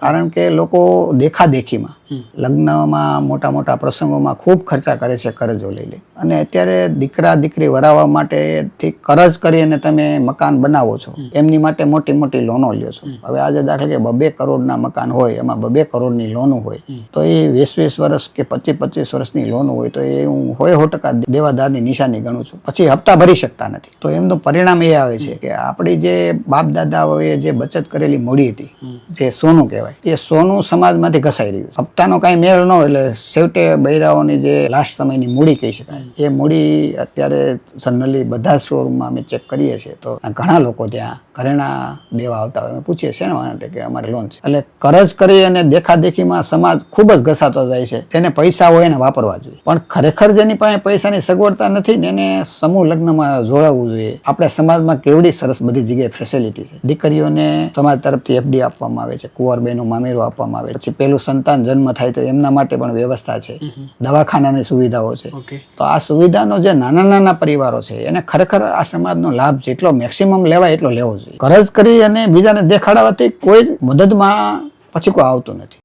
કારણ કે લોકો દેખાદેખીમાં લગ્નમાં મોટા મોટા પ્રસંગોમાં ખૂબ ખર્ચા કરે છે કરજો લઈ લે, અને અત્યારે દીકરા દીકરી વરાવવા માટેથી કરજ કરીને તમે મકાન બનાવો છો, એમની માટે મોટી મોટી લોનો લ્યો છો. હવે આજે દાખલા કે 2 કરોડના મકાન હોય, એમાં 2 કરોડની લોનો હોય, તો એ 20 વર્ષ કે 25 વર્ષની લોન હોય, તો એ હું 100% દેવાદારની નિશાની ગણું છું. પછી હપ્તા ભરી શકતા નથી. તો એમનું પરિણામ એ આવે છે કે આપણી જે બાપ દાદાઓએ જે બચત કરેલી મૂડી હતી, જે સોનું કહેવાય, એ સોનું સમાજમાંથી ઘસાઈ રહ્યું છે. હપ્તાનો કાંઈ મેળ ન, એટલે છેવટે બૈરાઓની જે લાસ્ટ સમયની મૂડી કહી શકાય, એ મૂડી અત્યારે જનરલી બધા શોરૂમમાં અમે ચેક કરીએ છીએ તો ઘણા લોકો ત્યાં ઘરેણા દેવા આવતા હોય. અમે પૂછીએ છે ને કે અમારે લોન છે. એટલે કરજ કરી અને દેખાદેખીમાં સમાજ ખૂબ જ ઘસાતો જાય છે. તેને પૈસા હોય એને વાપરવા જોઈએ, પણ ખરેખર જેની પાસે પૈસાની સગવડતા નથી ને એને સમૂહ લગ્નમાં જોડાવવું જોઈએ. આપણે સમાજમાં કેવડી સરસ બધી જગ્યાએ ફેસિલિટી છે. દીકરીઓને સમાજ તરફથી FD આપવામાં આવે છે, કુંવરબાઈનું મામેરું આપવામાં આવે છે, પછી પેલું સંતાન જન્મ થાય તો એમના માટે પણ વ્યવસ્થા છે, દવાખાનાની સુવિધાઓ છે. તો આ સુવિધાનો જે નાના નાના પરિવારો છે એને ખરેખર આ સમાજનો લાભ જેટલો મેક્સિમમ લેવાય એટલો લેવો જોઈએ. કરજ કરી અને બીજાને દેખાડવાથી કોઈ મદદમાં પછી કોઈ આવતું નથી.